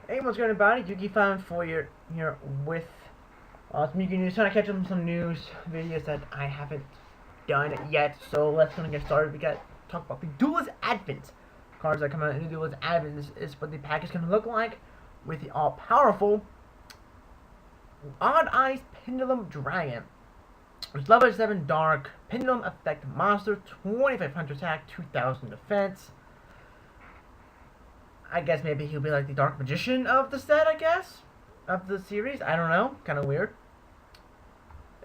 Hey, what's going on, everybody? Yuki Fan for you here with some Yuki News. Trying to catch up on some news videos that I haven't done yet. So let's get started. We got to talk about the Duelist Advent cards that come out in the Duelist Advent. This is what the pack is going to look like with the all-powerful Odd Eyes Pendulum Dragon. It's level 7 Dark Pendulum Effect Monster, 2500 attack, 2000 defense. I guess maybe he'll be like the Dark Magician of the set, I guess? Of the series? I don't know. Kind of weird.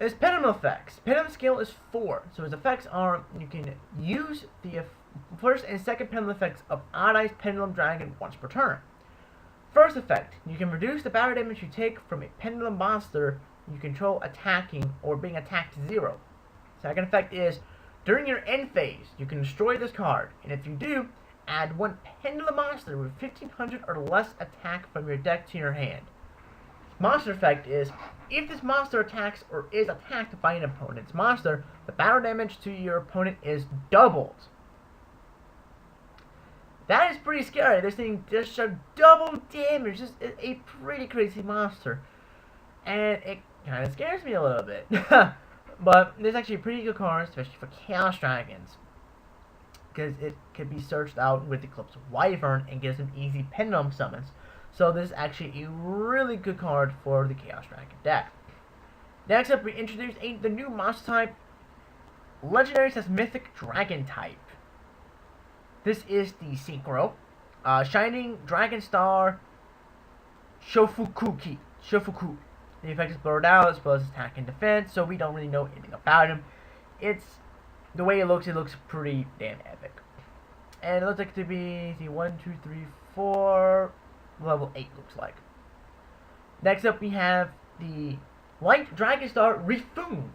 His Pendulum effects. Pendulum skill is 4. So his effects are, you can use the first and second Pendulum effects of Odd Eyes Pendulum Dragon once per turn. First effect, you can reduce the battle damage you take from a Pendulum monster you control attacking or being attacked to 0. Second effect is, during your end phase, you can destroy this card, and if you do, add one Pendulum monster with 1500 or less attack from your deck to your hand. Monster effect is, if this monster attacks or is attacked by an opponent's monster, the battle damage to your opponent is doubled. That is pretty scary. This thing just does double damage. This is a pretty crazy monster. And it kind of scares me a little bit. But this is actually a pretty good card, especially for Chaos Dragons, because it can be searched out with Eclipse Wyvern and gives them easy Pendulum summons. So this is actually a really good card for the Chaos Dragon deck. Next up, we introduce the new monster type. Legendary says Mythic Dragon type. This is the Synchro. Shining Dragon Star Shofuku. The effect is blurred out as well as attack and defense, so we don't really know anything about him. The way it looks pretty damn epic. And it looks like to be the 1, 2, 3, 4, level 8 looks like. Next up we have the Light Dragon Star Rifun.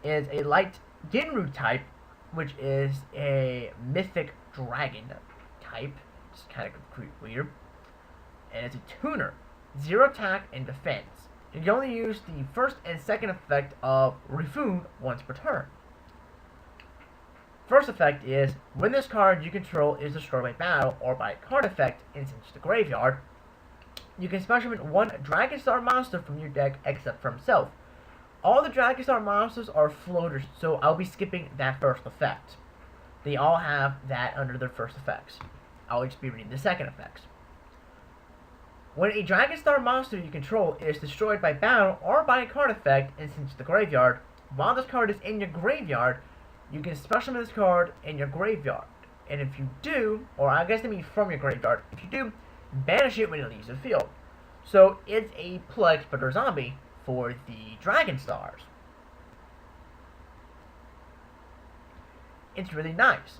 Is a light Ginru type, which is a Mythic Dragon type. It's kind of weird. And it's a tuner. 0 attack and defense. You can only use the first and second effect of Rifun once per turn. First effect is, when this card you control is destroyed by battle or by a card effect and sent to the graveyard, you can special summon one Dragon Star monster from your deck except for himself. All the Dragon Star monsters are floaters, so I'll be skipping that first effect. They all have that under their first effects. I'll just be reading the second effects. When a Dragon Star monster you control is destroyed by battle or by a card effect and sent to the graveyard, while this card is in your graveyard, you can special summon this card in your graveyard. And if you do, or I guess I mean from your graveyard, if you do, banish it when it leaves the field. So it's a Plex but zombie for the Dragon Stars. It's really nice.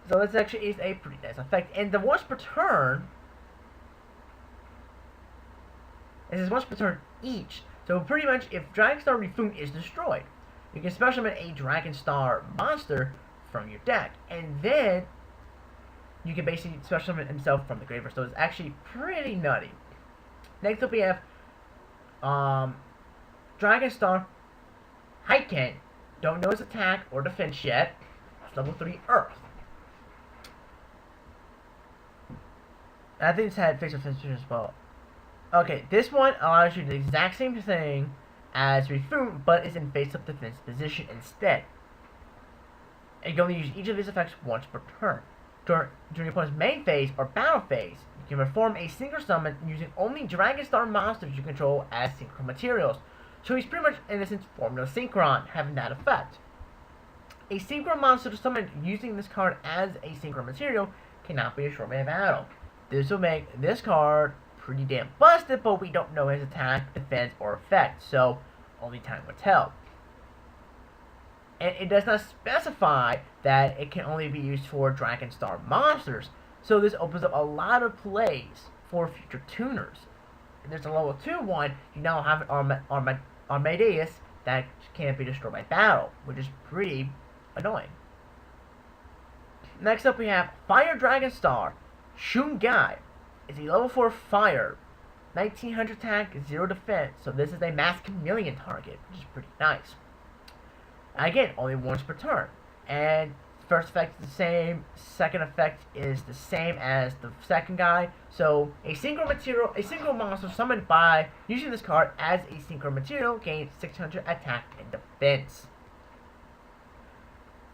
So this actually is a pretty nice effect. And the once per turn, it is once per turn each. So pretty much, if Dragon Star Rifun is destroyed, you can special summon a Dragon Star monster from your deck, and then you can basically special summon himself from the graveyard. So it's actually pretty nutty. Next up we have Dragon Star Hyken. Don't know his attack or defense yet. It's level 3 Earth. I think it's had fixed defense as well. Okay, this one allows you the exact same thing as Rifun, but is in face-up defense position instead. And you can only use each of his effects once per turn. During your opponent's main phase or battle phase, you can perform a synchro summon using only Dragon Star monsters you control as synchro materials. So he's pretty much, in a sense, Formula Synchron, having that effect. A synchro monster summoned using this card as a synchro material cannot be destroyed by a battle. This will make this card pretty damn busted, but we don't know his attack, defense, or effect, so only time will tell. And it does not specify that it can only be used for Dragon Star monsters, so this opens up a lot of plays for future tuners. And there's a level 2 one, you now have an Armadeus that can't be destroyed by battle, which is pretty annoying. Next up we have Fire Dragon Star Shungai. Is a level 4 fire, 1900 attack, 0 defense, so this is a mass chameleon target, which is pretty nice. Again, only once per turn. And First effect is the same, second effect is the same as the second guy. So a single monster summoned by using this card as a synchro material gains 600 attack and defense.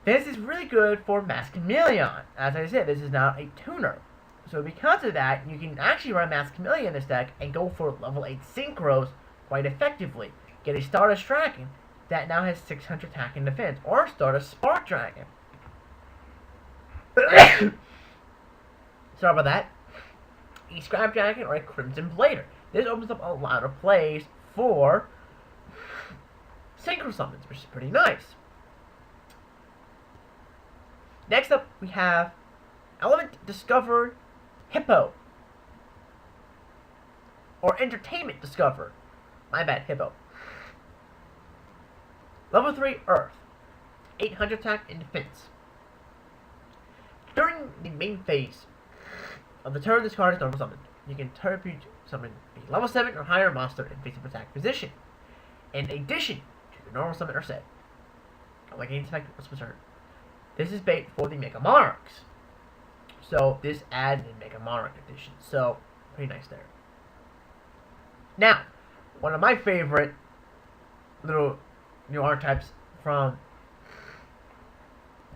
This is really good for Mask Chameleon. As I said, this is not a tuner. So because of that, you can actually run Mask Chameleon in this deck and go for level 8 synchros quite effectively. Get a Stardust Dragon that now has 600 attack and defense, or Stardust Spark Dragon. Sorry about that. A Scrap Dragon or a Crimson Blader. This opens up a lot of plays for synchro summons, which is pretty nice. Next up, we have Element Discover Hippo. Or Entertainment Discover. My bad, Hippo. Level 3 Earth. 800 attack and defense. During the main phase of the turn this card is normal summoned, you can tribute summon a level 7 or higher monster in face-up attack position, in addition to your normal summon or set. Like any effect was returned. This is bait for the Mega Monarchs. So this adds in Mega Monarch edition. So pretty nice there. Now, one of my favorite little new archetypes from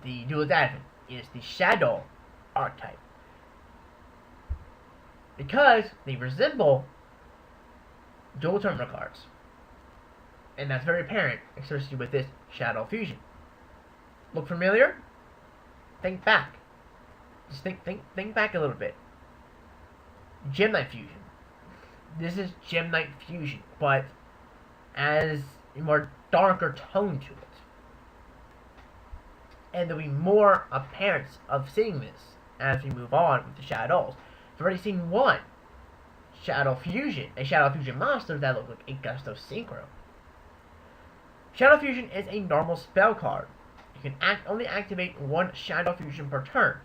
the Duelist Advent is the Shadow archetype, because they resemble dual tournament cards, and that's very apparent, especially with this Shadow Fusion. Look familiar? Think back. Just think back a little bit. Gem Knight Fusion. This is Gem Knight Fusion, but as a more darker tone to it. And there'll be more appearance of seeing this as we move on with the Shadows. We've already seen one Shadow Fusion, a Shadow Fusion monster that looks like a Gusto Synchro. Shadow Fusion is a normal spell card. You can only activate one Shadow Fusion per turn.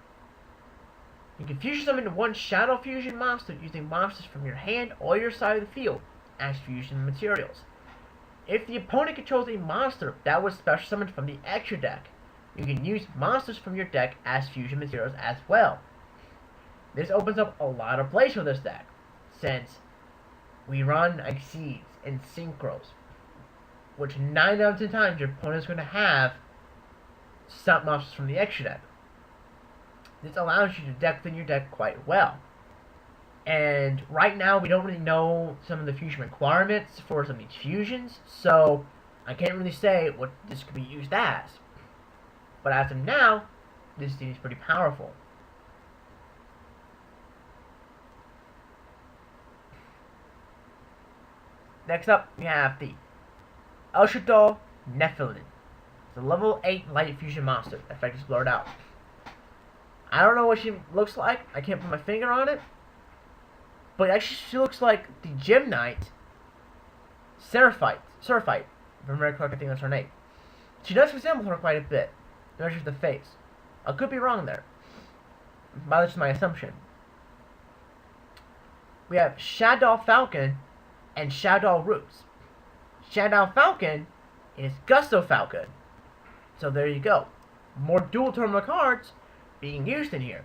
You can fusion summon one Shadow Fusion monster using monsters from your hand or your side of the field as fusion materials. If the opponent controls a monster that was special summoned from the extra deck, you can use monsters from your deck as fusion materials as well. This opens up a lot of plays for this deck, since we run Exceeds and Synchros, which 9 out of 10 times your opponent is going to have some monsters from the extra deck. This allows you to deck within your deck quite well. And right now we don't really know some of the fusion requirements for some of these fusions, so I can't really say what this could be used as. But as of now, this seems pretty powerful. Next up, we have the Elshadol Nephilim. It's a level 8 light fusion monster. The effect is blurred out. I don't know what she looks like. I can't put my finger on it. But actually, she looks like the Gem Knight Seraphite. If I remember correctly, I think that's her name. She does resemble her quite a bit. Measures the face. I could be wrong there, but that's just my assumption. We have Shadow Falcon and Shadow Roots. Shadow Falcon is Gusto Falcon. So there you go. More dual terminal cards being used in here.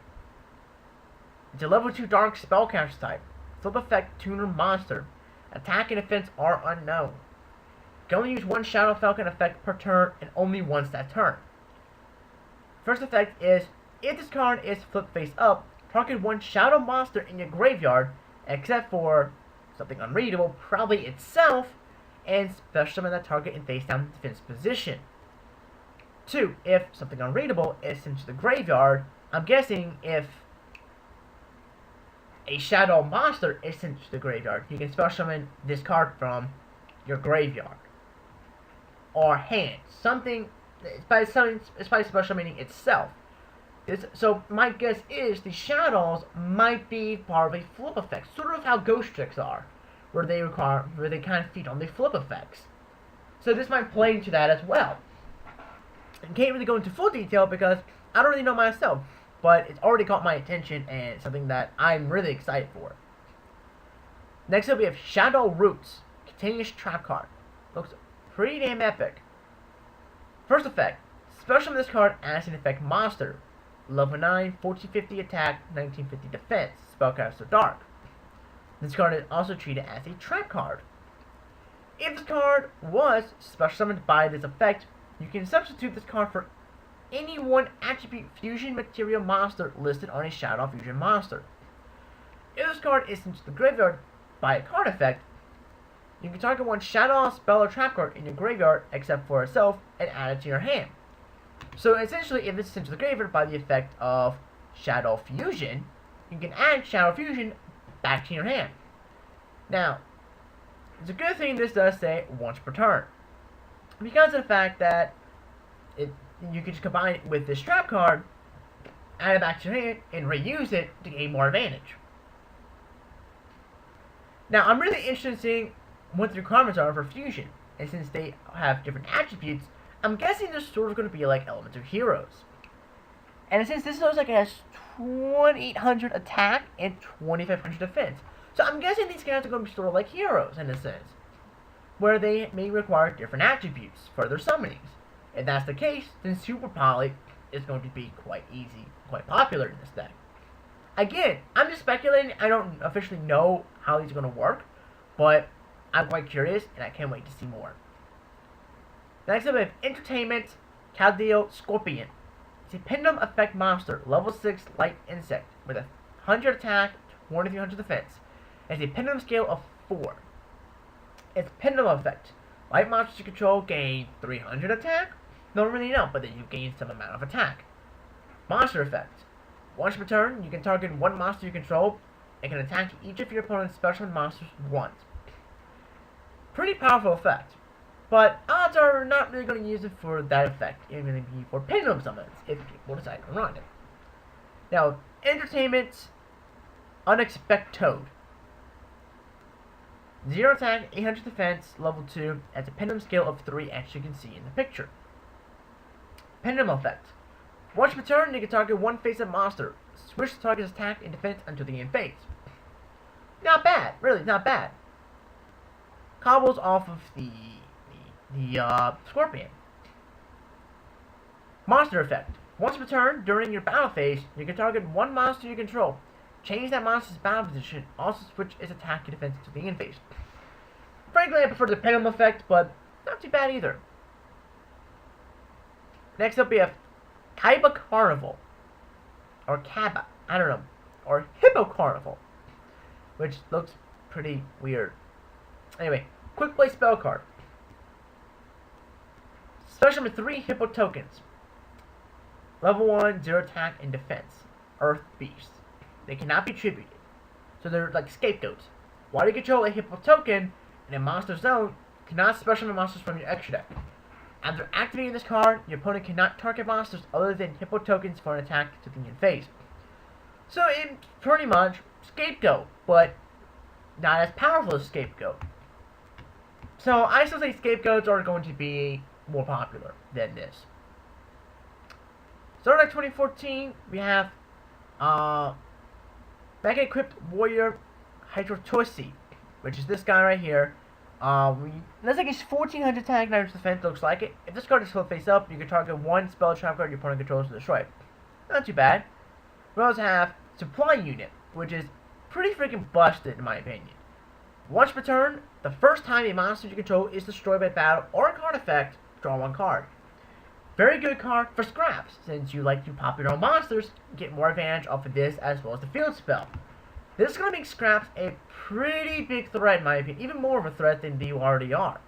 It's a level 2 dark spellcaster type. Flip effect tuner monster. Attack and defense are unknown. You can only use one Shadow Falcon effect per turn and only once that turn. First effect is, if this card is flipped face up, target one Shadow monster in your graveyard, except for something unreadable, probably itself, and special summon that target in face down defense position. 2. If something unreadable is sent to the graveyard, I'm guessing if a Shadow monster is sent to the graveyard, you can special summon this card from your graveyard or hand. Something. It's by special summoning itself. So my guess is the Shadows might be part of a flip effect, sort of how Ghost Tricks are, where they kind of feed on the flip effects. So this might play into that as well. I can't really go into full detail because I don't really know myself, but it's already caught my attention and something that I'm really excited for. Next up, we have Shadow Roots, continuous trap card. Looks pretty damn epic. First effect, Special summon this card as an effect monster. Level 9, 1450 attack, 1950 defense. Spellcaster Dark. This card is also treated as a trap card. If this card was special summoned by this effect, you can substitute this card for any one attribute fusion material monster listed on a Shadow Fusion monster. If this card is sent to the graveyard by a card effect, you can target one Shadow spell or trap card in your graveyard except for itself and add it to your hand. So essentially, if it's sent to the graveyard by the effect of Shadow Fusion, you can add Shadow Fusion back to your hand. Now, it's a good thing this does say once per turn, because of the fact that you can just combine it with this trap card, add it back to your hand, and reuse it to gain more advantage. Now, I'm really interested in seeing what the requirements are for fusion, and since they have different attributes, I'm guessing they're sort of going to be like Elemental Heroes. And since this looks like it has 2800 attack and 2500 defense, so I'm guessing these guys are going to be sort of like heroes in a sense, where they may require different attributes for their summonings. If that's the case, then Super Poly is going to be quite easy, quite popular in this deck. Again, I'm just speculating. I don't officially know how these are going to work, but I'm quite curious, and I can't wait to see more. Next up, we have Entertainment Caldeo Scorpion. It's a Pendulum Effect monster, level 6 light insect, with 100 attack, 2300 defense. It's a pendulum scale of 4. Its pendulum effect. Light monsters you control gain 300 attack? Don't really know, but then you gain some amount of attack. Monster effect. Once per turn, you can target one monster you control and can attack each of your opponent's special monsters once. Pretty powerful effect, but odds are not really going to use it for that effect. It's going to be for pendulum summons if people decide to run it. Now, Entertainment Unexpected. 0 attack, 800 defense, level 2, as a pendulum scale of 3 as you can see in the picture. Pendulum effect. Once per turn, you can target one face-up monster. Switch the target's attack and defense until the end phase. Not bad, really, not bad. Cobbles off of the Scorpion. Monster effect. Once per turn, during your battle phase, you can target one monster you control. Change that monster's battle position, also switch its attack and defense to the end phase. Frankly, I prefer the Pendulum effect, but not too bad either. Next up, we have Kaiba Carnival. Or Kaba, I don't know. Or Hippo Carnival, which looks pretty weird. Anyway, quick play spell card. Special number 3 Hippo tokens. Level 1, 0 attack and defense. Earth Beast. They cannot be tributed, so they're like scapegoats. While you control a Hippo token in a monster zone, you cannot special summon monsters from your extra deck. After activating this card, your opponent cannot target monsters other than Hippo tokens for an attack to the end phase. So it's pretty much Scapegoat, but not as powerful as Scapegoat. So I still say Scapegoats are going to be more popular than this. Starting at 2014, we have Mega Equipped Warrior Hydrotosi, which is this guy right here. Looks like it's 1400 attack, 900 defense, looks like it. If this card is flipped face up, you can target one spell trap card your opponent controls to destroy it. Not too bad. We also have Supply Unit, which is pretty freaking busted in my opinion. Once per turn, the first time a monster you control is destroyed by battle or a card effect, draw one card. Very good card for scraps, since you like to pop your own monsters, get more advantage off of this as well as the field spell. This is going to make scraps a pretty big threat in my opinion, even more of a threat than they already are.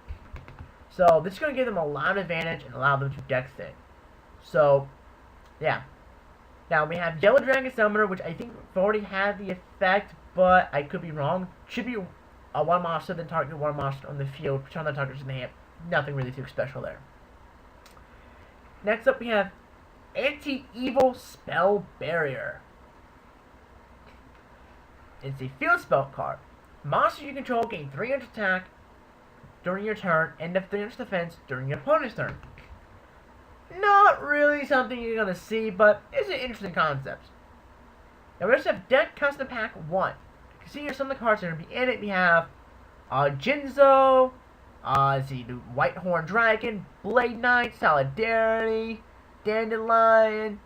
So this is going to give them a lot of advantage and allow them to deck thin. So, yeah. Now we have Yellow Dragon Summoner, which I think already had the effect, but I could be wrong. Should be a one monster, then target one monster on the field, turn the targets in the hand. Nothing really too special there. Next up we have Anti-Evil Spell Barrier. It's a field spell card. Monsters you control gain 300 attack during your turn and 300 defense during your opponent's turn. Not really something you're going to see, but it's an interesting concept. Now we also have Deck Custom Pack 1. You can see here some of the cards that are going to be in it. We have Jinzo, the White Horn Dragon, Blade Knight, Solidarity, Dandelion,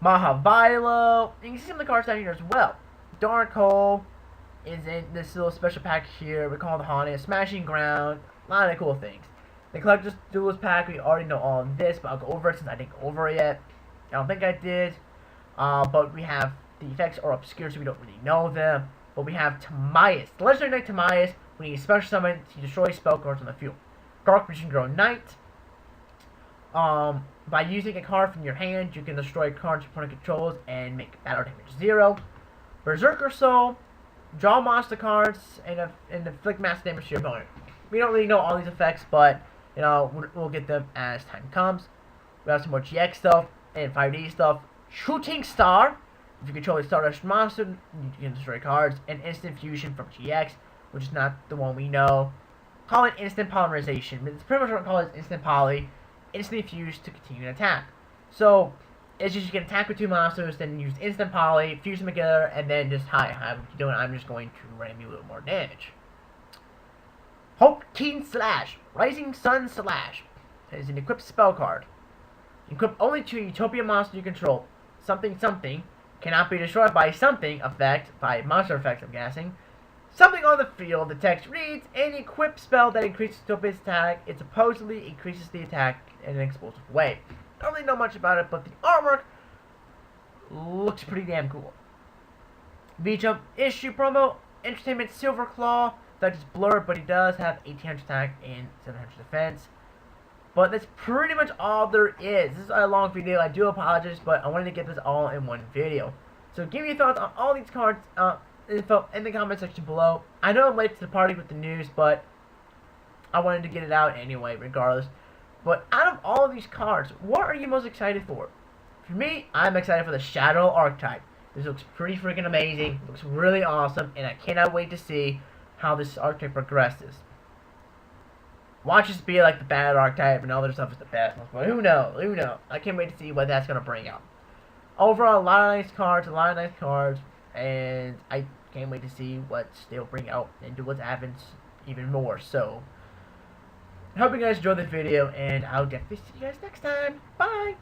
Mahavilo. You can see some of the cards down here as well. Dark Hole is in this little special pack here. We call it the Haunted, Smashing Ground, a lot of cool things. The Collector's Duelist pack, we already know all of this, but I'll go over it since I didn't go over it yet. I don't think I did. But we have the effects are obscure, so we don't really know them. But we have Timaeus. The Legendary Knight Timaeus, when you special summon, he destroys spell cards on the field. Dark Magician Girl Knight. By using a card from your hand, you can destroy cards your opponent controls and make battle damage 0. Berserker Soul. Draw monster cards and inflict massive damage to your opponent. We don't really know all these effects, but you know we'll get them as time comes. We have some more GX stuff and 5D stuff. Shooting Star. If you control a Stardust monster, you can destroy cards. And Instant Fusion from GX, which is not the one we know. Call it Instant Polymerization. It's pretty much what I call it Instant Poly. Instantly fuse to continue an attack. So it's just you can attack with 2 monsters, then use Instant Poly, fuse them together, and then just hi, what you doing? I'm just going to ram you a little more damage. Hope Teen Slash, Rising Sun Slash. It is an equipped spell card. Equip only to a Utopia monster you control. Something cannot be destroyed by something effect, by monster effects I'm guessing. Something on the field, the text reads, any equipped spell that increases Utopia's attack, it supposedly increases the attack in an explosive way. Don't really know much about it, but the artwork looks pretty damn cool. V-Jump issue promo, Entertainment Silver Claw, that is blurred, but he does have 1800 attack and 700 defense. But that's pretty much all there is. This is a long video, I do apologize, but I wanted to get this all in one video. So give me your thoughts on all these cards, info in the comment section below. I know I'm late to the party with the news, but I wanted to get it out anyway, regardless. But out of all of these cards, what are you most excited for? For me, I'm excited for the Shadow Archetype. This looks pretty freaking amazing. It looks really awesome, and I cannot wait to see how this archetype progresses. Watch this be like the bad archetype and all their stuff is the best. But who knows? Who knows? I can't wait to see what that's going to bring out. Overall, a lot of nice cards, and I can't wait to see what they'll bring out and Duelist Advent even more. So, I hope you guys enjoyed this video, and I'll definitely see you guys next time. Bye!